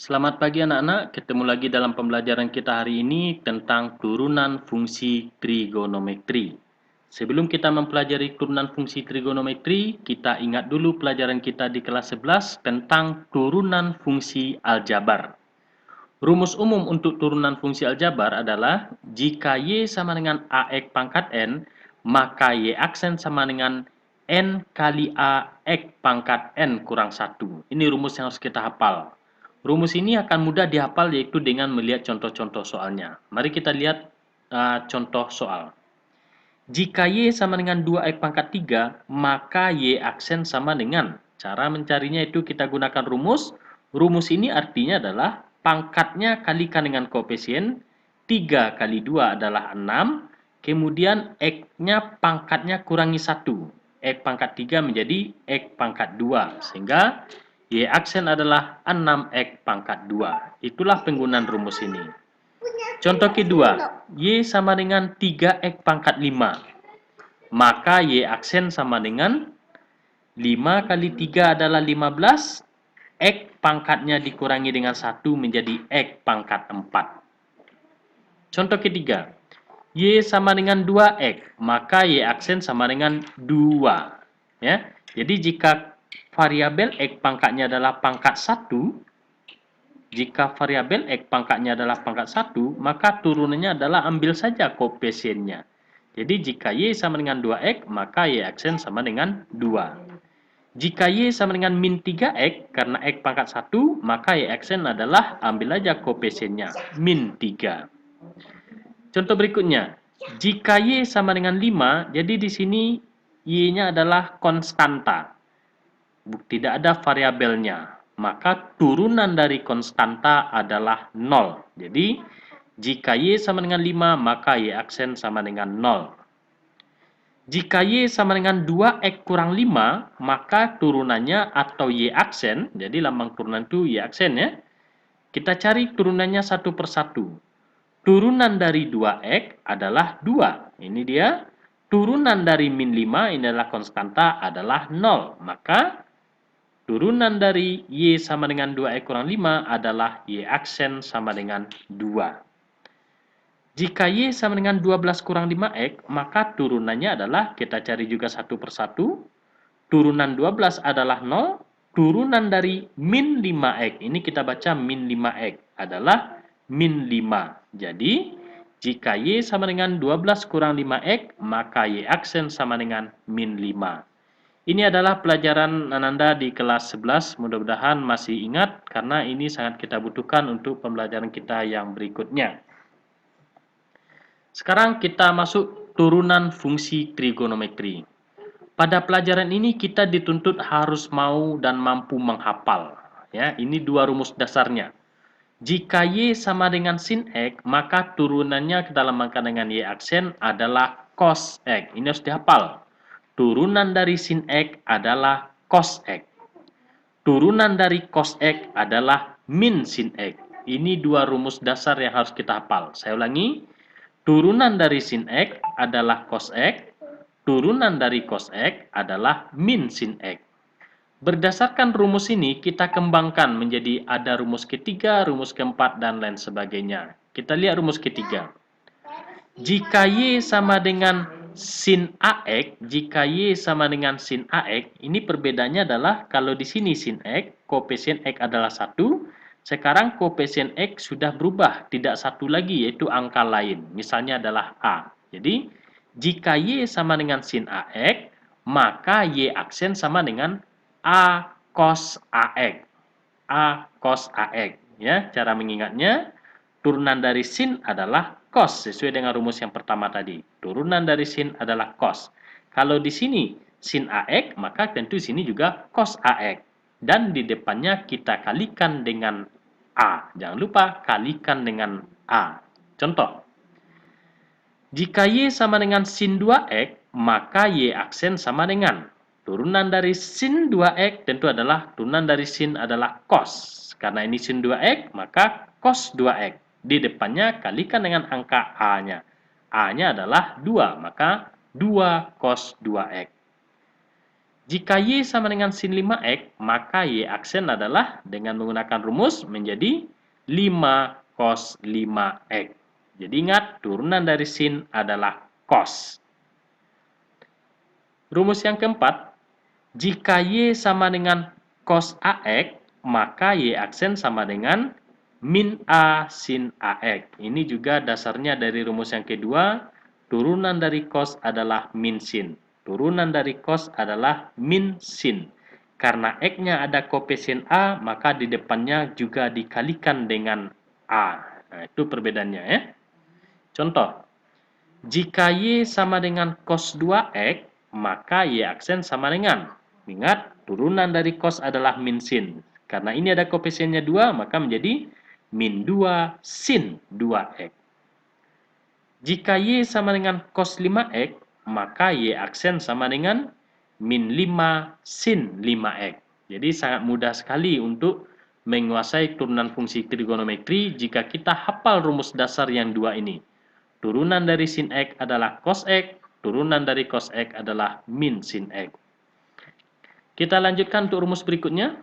Selamat pagi anak-anak, ketemu lagi dalam pembelajaran kita hari ini tentang turunan fungsi trigonometri. Sebelum kita mempelajari turunan fungsi trigonometri, kita ingat dulu pelajaran kita di kelas 11 tentang turunan fungsi aljabar. Rumus umum untuk turunan fungsi aljabar adalah jika Y sama dengan AX pangkat N, maka Y aksen sama dengan N kali AX pangkat N kurang 1. Ini rumus yang harus kita hafal. Rumus ini akan mudah dihafal yaitu dengan melihat contoh-contoh soalnya. Mari kita lihat contoh soal. Jika Y sama dengan 2X pangkat 3, maka Y aksen sama dengan. Cara mencarinya itu kita gunakan rumus. Rumus ini artinya adalah pangkatnya kalikan dengan koefisien. 3 kali 2 adalah 6. Kemudian X-nya pangkatnya kurangi 1. X pangkat 3 menjadi X pangkat 2. Sehingga Y aksen adalah 6X pangkat 2. Itulah penggunaan rumus ini. Contoh kedua, Y sama dengan 3X pangkat 5. Maka Y aksen sama dengan 5 kali 3 adalah 15. X pangkatnya dikurangi dengan 1 menjadi X pangkat 4. Contoh ketiga, Y sama dengan 2X. Maka Y aksen sama dengan 2. Ya. Jadi jika variabel X pangkatnya adalah pangkat 1, jika variabel X pangkatnya adalah pangkat 1, maka turunannya adalah ambil saja koefisiennya. Jadi jika Y sama dengan 2X, maka Y aksen sama dengan 2. Jika Y sama dengan min 3X, karena X pangkat 1, maka Y aksen adalah ambil aja koefisiennya, min 3. Contoh berikutnya, jika Y sama dengan 5, jadi di sini Y-nya adalah konstanta. Tidak ada variabelnya. Maka turunan dari konstanta adalah 0. Jadi, jika Y sama dengan 5, maka Y aksen sama dengan 0. Jika Y sama dengan 2X kurang 5, maka turunannya atau Y aksen, jadi lambang turunan itu Y aksen ya, kita cari turunannya satu persatu. Turunan dari 2X adalah 2. Ini dia. Turunan dari min 5, ini adalah konstanta, adalah 0. Maka turunan dari Y sama dengan 2X kurang 5 adalah Y aksen sama dengan 2. Jika Y sama dengan 12 kurang 5X, maka turunannya adalah, kita cari juga satu persatu. Turunan 12 adalah 0. Turunan dari min 5X, ini kita baca min 5X, adalah min 5. Jadi, jika Y sama dengan 12 kurang 5X, maka Y aksen sama dengan min 5. Ini adalah pelajaran Ananda di kelas 11. Mudah-mudahan masih ingat, karena ini sangat kita butuhkan untuk pembelajaran kita yang berikutnya. Sekarang kita masuk turunan fungsi trigonometri. Pada pelajaran ini kita dituntut harus mau dan mampu menghafal. Ya, ini dua rumus dasarnya. Jika Y sama dengan sin X, maka turunannya ke dalam angka dengan Y aksen adalah cos X. Ini harus dihafal. Turunan dari sin X adalah cos X. Turunan dari cos X adalah min sin X. Ini dua rumus dasar yang harus kita hafal. Saya ulangi. Turunan dari sin X adalah cos X. Turunan dari cos X adalah min sin X. Berdasarkan rumus ini, kita kembangkan menjadi ada rumus ketiga, rumus keempat, dan lain sebagainya. Kita lihat rumus ketiga. Jika Y sama dengan sin AX, jika Y sama dengan sin AX, ini perbedaannya adalah kalau di sini sin X, koefisien X adalah 1, sekarang koefisien X sudah berubah, tidak 1 lagi, yaitu angka lain. Misalnya adalah A. Jadi, jika Y sama dengan sin AX, maka Y aksen sama dengan A cos AX. A cos AX. Ya, cara mengingatnya, turunan dari sin adalah cos, sesuai dengan rumus yang pertama tadi. Turunan dari sin adalah cos. Kalau di sini sin AX, maka tentu sini juga cos AX. Dan di depannya kita kalikan dengan A. Jangan lupa kalikan dengan A. Contoh. Jika Y sama dengan sin 2X, maka Y aksen sama dengan. Turunan dari sin 2X tentu adalah, turunan dari sin adalah cos. Karena ini sin 2X, maka cos 2X. Di depannya kalikan dengan angka A-nya. A-nya adalah 2, maka 2 cos 2X. Jika Y sama dengan sin 5X, maka Y aksen adalah dengan menggunakan rumus menjadi 5 cos 5X. Jadi ingat, turunan dari sin adalah cos. Rumus yang keempat, jika Y sama dengan cos AX, maka Y aksen sama dengan min A sin AX. Ini juga dasarnya dari rumus yang kedua, turunan dari cos adalah min sin. Turunan dari cos adalah min sin. Karena X-nya ada koefisien A, maka di depannya juga dikalikan dengan A. Nah, itu perbedaannya ya. Contoh, jika Y sama dengan cos 2X, maka Y aksen sama dengan, ingat, turunan dari cos adalah min sin. Karena ini ada koefisiennya 2, maka menjadi min 2 sin 2X. Jika Y sama dengan cos 5X, maka Y aksen sama dengan min 5 sin 5X. Jadi sangat mudah sekali untuk menguasai turunan fungsi trigonometri jika kita hafal rumus dasar yang dua ini. Turunan dari sin X adalah cos X, turunan dari cos X adalah min sin X. Kita lanjutkan untuk rumus berikutnya.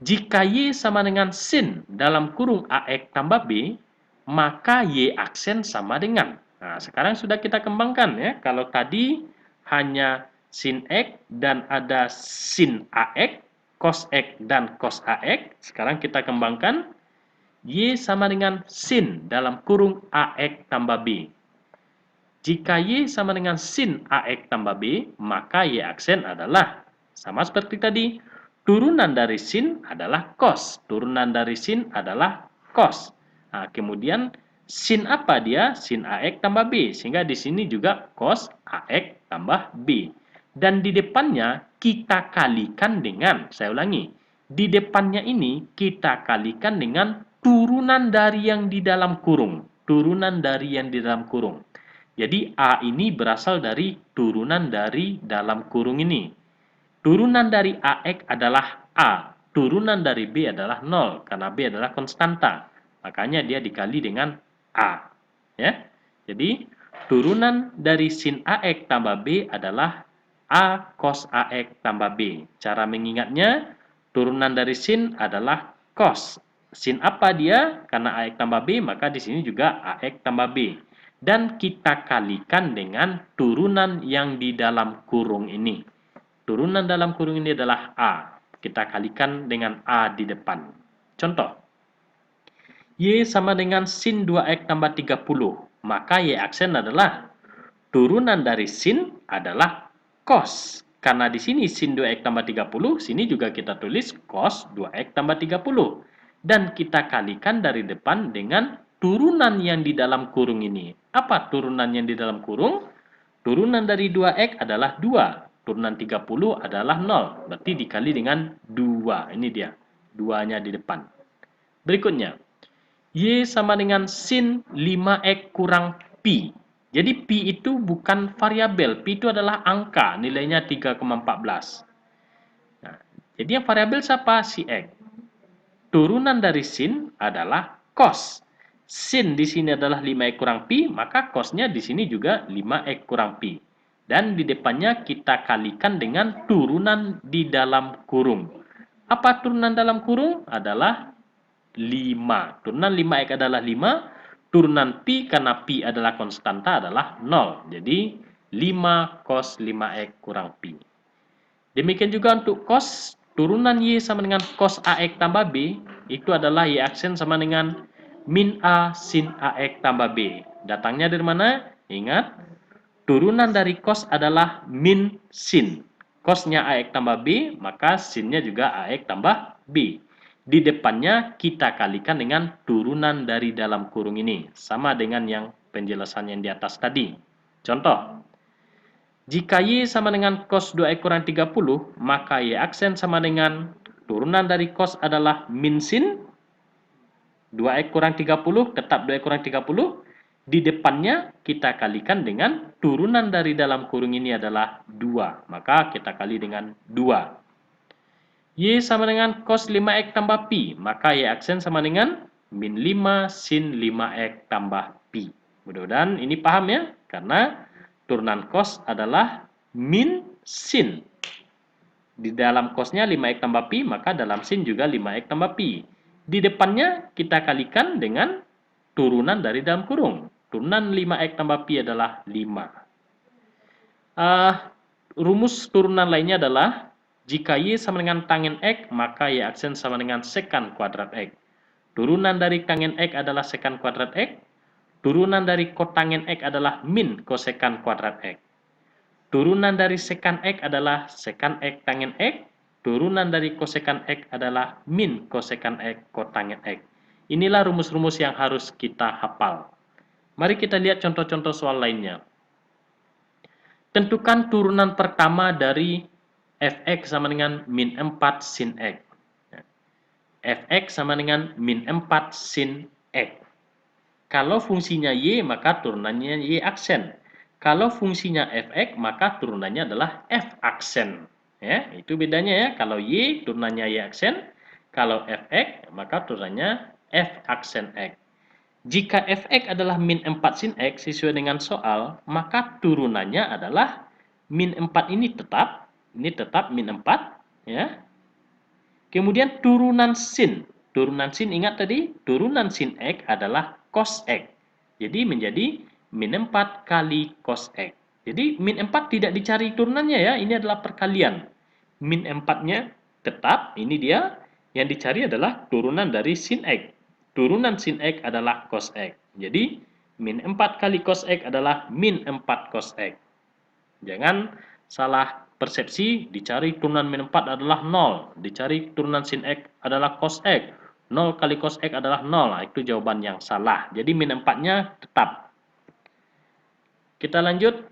Jika Y sama dengan sin dalam kurung AX tambah B, maka Y aksen sama dengan. Nah, sekarang sudah kita kembangkan ya. Kalau tadi hanya sin X dan ada sin AX, cos X dan cos AX, sekarang kita kembangkan Y sama dengan sin dalam kurung AX tambah B. Jika Y sama dengan sin AX tambah B, maka Y aksen adalah sama seperti tadi. Turunan dari sin adalah cos. Turunan dari sin adalah cos. Nah, kemudian sin apa dia? Sin AX tambah B. Sehingga di sini juga cos AX tambah B. Dan di depannya kita kalikan dengan, saya ulangi, di depannya ini kita kalikan dengan turunan dari yang di dalam kurung. Turunan dari yang di dalam kurung. Jadi A ini berasal dari turunan dari dalam kurung ini. Turunan dari AX adalah A. Turunan dari B adalah 0. Karena B adalah konstanta. Makanya dia dikali dengan A. Ya. Jadi turunan dari sin AX tambah B adalah A cos AX tambah B. Cara mengingatnya, turunan dari sin adalah cos. Sin apa dia? Karena AX tambah B, maka di sini juga AX tambah B. Dan kita kalikan dengan turunan yang di dalam kurung ini. Turunan dalam kurung ini adalah A. Kita kalikan dengan A di depan. Contoh. Y sama dengan sin 2X tambah 30. Maka Y aksen adalah turunan dari sin adalah cos. Karena di sini sin 2X tambah 30, sini juga kita tulis cos 2X tambah 30. Dan kita kalikan dari depan dengan turunan yang di dalam kurung ini. Apa turunan yang di dalam kurung? Turunan dari 2X adalah 2. Turunan 30 adalah 0. Berarti dikali dengan 2. Ini dia. 2-nya di depan. Berikutnya. Y sama dengan sin 5X kurang pi. Jadi pi itu bukan variabel. Pi itu adalah angka. Nilainya 3,14. Nah, jadi yang variabel siapa? Si X. Turunan dari sin adalah cos. Sin di sini adalah 5X kurang pi, maka cosnya di sini juga 5X kurang pi. Dan di depannya kita kalikan dengan turunan di dalam kurung. Apa turunan dalam kurung? Adalah 5. Turunan 5X adalah 5. Turunan pi karena pi adalah konstanta adalah 0. Jadi 5 cos 5X kurang pi. Demikian juga untuk cos. Turunan Y sama dengan cos AX tambah B. Itu adalah Y aksen sama dengan min A sin AX tambah B. Datangnya dari mana? Ingat. Turunan dari cos adalah min sin. Cosnya AX tambah B, maka sinnya juga AX tambah B. Di depannya kita kalikan dengan turunan dari dalam kurung ini. Sama dengan yang penjelasan yang di atas tadi. Contoh. Jika Y sama dengan cos 2X kurang 30, maka Y aksen sama dengan turunan dari cos adalah min sin. 2X kurang 30, tetap 2X kurang 30. Di depannya kita kalikan dengan turunan dari dalam kurung ini adalah 2. Maka kita kali dengan 2. Y sama dengan cos 5X tambah pi. Maka Y aksen sama dengan min 5 sin 5X tambah pi. Mudah-mudahan ini paham ya. Karena turunan cos adalah min sin. Di dalam cosnya 5X tambah pi, maka dalam sin juga 5X tambah pi. Di depannya kita kalikan dengan turunan dari dalam kurung. Turunan 5X tambah pi adalah 5. Rumus turunan lainnya adalah jika Y sama dengan tangen X, maka Y aksen sama dengan sekan kuadrat X. Turunan dari tangen X adalah sekan kuadrat X. Turunan dari kotangen X adalah min kosekan kuadrat X. Turunan dari sekan X adalah sekan X tangen X. Turunan dari kosekan X adalah min kosekan X kotangen X. Inilah rumus-rumus yang harus kita hafal. Mari kita lihat contoh-contoh soal lainnya. Tentukan turunan pertama dari fx sama dengan min 4 sin x. Fx sama dengan min 4 sin x. Kalau fungsinya y, maka turunannya y aksen. Kalau fungsinya fx, maka turunannya adalah f aksen. Ya, itu bedanya ya. Kalau y, turunannya y aksen. Kalau fx, maka turunannya f aksen x. Jika fx adalah min 4 sin x sesuai dengan soal, maka turunannya adalah min 4 ini tetap min 4 ya. Kemudian turunan sin ingat tadi, turunan sin x adalah cos x. Jadi menjadi min 4 kali cos x. Jadi min 4 tidak dicari turunannya ya, ini adalah perkalian. Min 4-nya tetap, ini dia, yang dicari adalah turunan dari sin x. Turunan sin x adalah cos x. Jadi, min 4 kali cos x adalah min 4 cos x. Jangan salah persepsi, dicari turunan min 4 adalah 0. Dicari turunan sin x adalah cos x. 0 kali cos x adalah 0. Nah, itu jawaban yang salah. Jadi, min 4-nya tetap. Kita lanjut.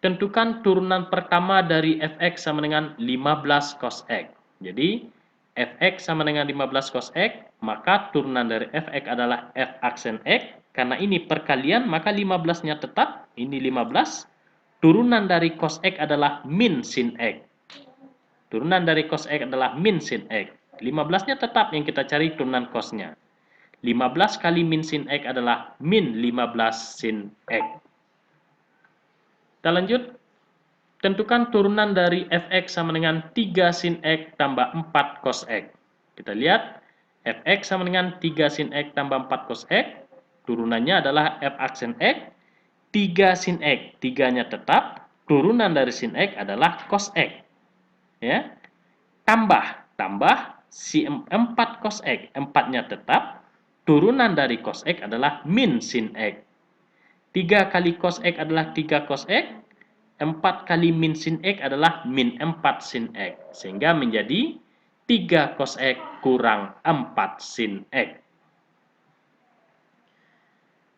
Tentukan turunan pertama dari fx sama dengan 15 cos x. Jadi, fx sama dengan 15 cos x, maka turunan dari fx adalah f aksen x. Karena ini perkalian, maka 15-nya tetap. Ini 15. Turunan dari cos x adalah min sin x. Turunan dari cos x adalah min sin x. 15-nya tetap, yang kita cari turunan cosnya. 15 kali min sin x adalah min 15 sin x. Kita lanjut. Tentukan turunan dari fx sama dengan 3 sin x tambah 4 cos x. Kita lihat, fx sama dengan 3 sin x tambah 4 cos x. Turunannya adalah f aksen x. 3 sin x, 3-nya tetap. Turunan dari sin x adalah cos x. Ya. Tambah si 4 cos x. 4-nya tetap. Turunan dari cos x adalah min sin x. 3 kali cos x adalah 3 cos x. 4 kali min sin x adalah min 4 sin x. Sehingga menjadi 3 cos x kurang 4 sin x.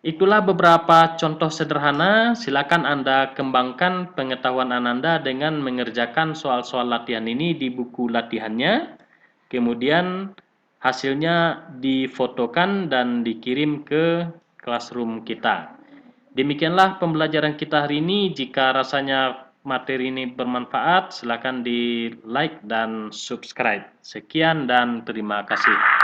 Itulah beberapa contoh sederhana. Silakan Anda kembangkan pengetahuan Anda dengan mengerjakan soal-soal latihan ini di buku latihannya. Kemudian hasilnya difotokan dan dikirim ke classroom kita. Demikianlah pembelajaran kita hari ini. Jika rasanya materi ini bermanfaat, silakan di like dan subscribe. Sekian dan terima kasih.